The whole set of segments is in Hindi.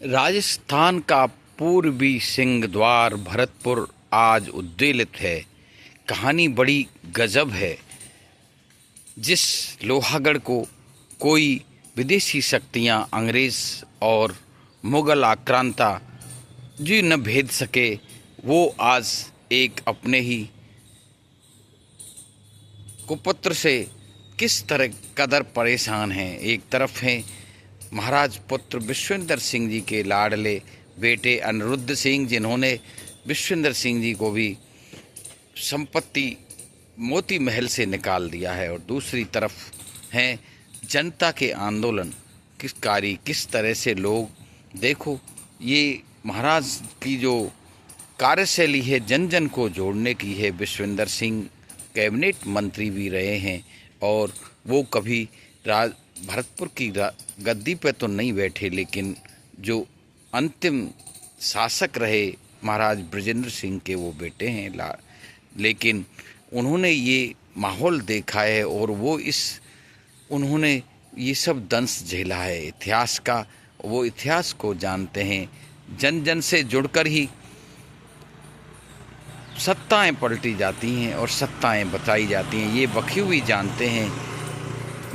राजस्थान का पूर्वी सिंह द्वार भरतपुर आज उद्वेलित है। कहानी बड़ी गजब है। जिस लोहागढ़ को कोई विदेशी शक्तियां, अंग्रेज और मुगल आक्रांता जी न भेद सके, वो आज एक अपने ही कुपुत्र से किस तरह कदर परेशान हैं। एक तरफ हैं महाराज पुत्र विश्वेंद्र सिंह जी के लाडले बेटे अनिरुद्ध सिंह, जिन्होंने विश्वेंद्र सिंह जी को भी संपत्ति मोती महल से निकाल दिया है, और दूसरी तरफ हैं जनता के आंदोलन किसकारी। किस तरह से लोग, देखो ये महाराज की जो कार्यशैली है जन जन को जोड़ने की है। विश्वेंद्र सिंह कैबिनेट मंत्री भी रहे हैं, और वो कभी भरतपुर की गद्दी पे तो नहीं बैठे, लेकिन जो अंतिम शासक रहे महाराज बृजेंद्र सिंह के वो बेटे हैं। लेकिन उन्होंने ये माहौल देखा है, और उन्होंने ये सब दंश झेला है इतिहास का। वो इतिहास को जानते हैं। जन जन से जुड़कर ही सत्ताएं पलटी जाती हैं और सत्ताएं बताई जाती हैं, ये बखूबी जानते हैं।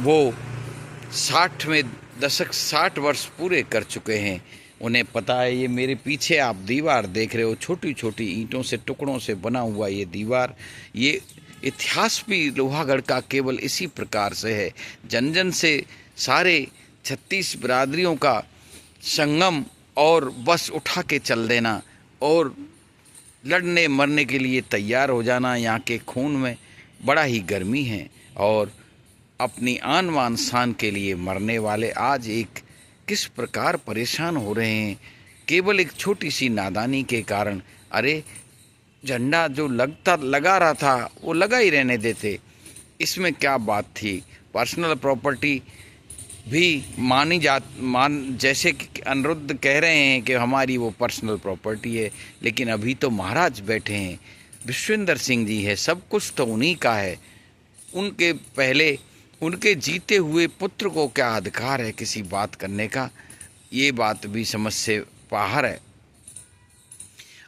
वो 60 वर्ष पूरे कर चुके हैं। उन्हें पता है। ये मेरे पीछे आप दीवार देख रहे हो, छोटी छोटी ईंटों से, टुकड़ों से बना हुआ ये दीवार, ये इतिहास भी लोहागढ़ का केवल इसी प्रकार से है। जन जन से सारे 36 बिरादरियों का संगम और बस उठा के चल देना और लड़ने मरने के लिए तैयार हो जाना। यहाँ के खून में बड़ा ही गर्मी है, और अपनी आन बान शान के लिए मरने वाले आज एक किस प्रकार परेशान हो रहे हैं, केवल एक छोटी सी नादानी के कारण। अरे झंडा जो लगा रहा था वो लगा ही रहने देते, इसमें क्या बात थी। पर्सनल प्रॉपर्टी भी जैसे कि अनिरुद्ध कह रहे हैं कि हमारी वो पर्सनल प्रॉपर्टी है, लेकिन अभी तो महाराज बैठे हैं, विश्वेंद्र सिंह जी है, सब कुछ तो उन्हीं का है। उनके पहले उनके जीते हुए पुत्र को क्या अधिकार है किसी बात करने का। ये बात भी समझ से बाहर है।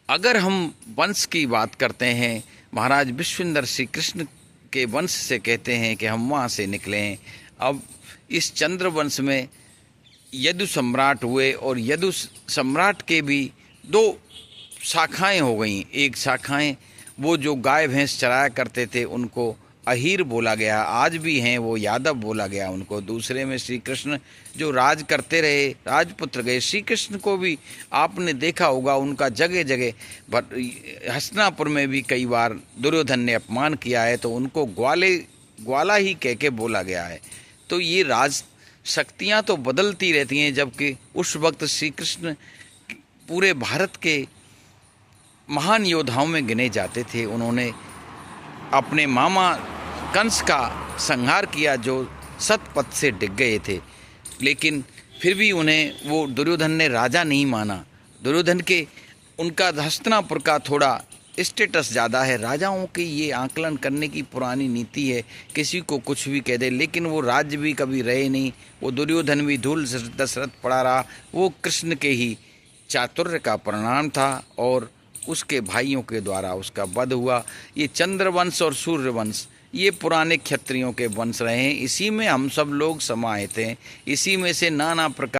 अगर हम वंश की बात करते हैं, महाराज विश्वेंद्र श्री कृष्ण के वंश से कहते हैं कि हम वहाँ से निकले हैं। अब इस चंद्रवंश में यदु सम्राट हुए, और यदु सम्राट के भी 2 शाखाएं हो गईं। एक शाखाएं वो जो गाय भैंस चराया करते थे उनको अहीर बोला गया, आज भी हैं वो यादव बोला गया उनको। दूसरे में श्री कृष्ण जो राज करते रहे, राजपुत्र गए। श्री कृष्ण को भी आपने देखा होगा, उनका जगह जगह हस्तिनापुर में भी कई बार दुर्योधन ने अपमान किया है, तो उनको ग्वाला ही कह के बोला गया है। तो ये राज शक्तियाँ तो बदलती रहती हैं, जबकि उस वक्त श्री कृष्ण पूरे भारत के महान योद्धाओं में गिने जाते थे। उन्होंने अपने मामा कंस का संहार किया जो सतपथ से डिग गए थे, लेकिन फिर भी उन्हें वो दुर्योधन ने राजा नहीं माना। दुर्योधन के उनका हस्तिनापुर का थोड़ा स्टेटस ज़्यादा है। राजाओं की ये आकलन करने की पुरानी नीति है, किसी को कुछ भी कह दे, लेकिन वो राज्य भी कभी रहे नहीं। वो दुर्योधन भी धूल दशरथ पड़ा रहा, वो कृष्ण के ही चातुर्य का परिणाम था, और उसके भाइयों के द्वारा उसका वध हुआ। ये चंद्रवंश और सूर्यवंश ये पुराने क्षत्रियों के वंश रहे हैं। इसी में हम सब लोग समाये थे, इसी में से नाना प्रकार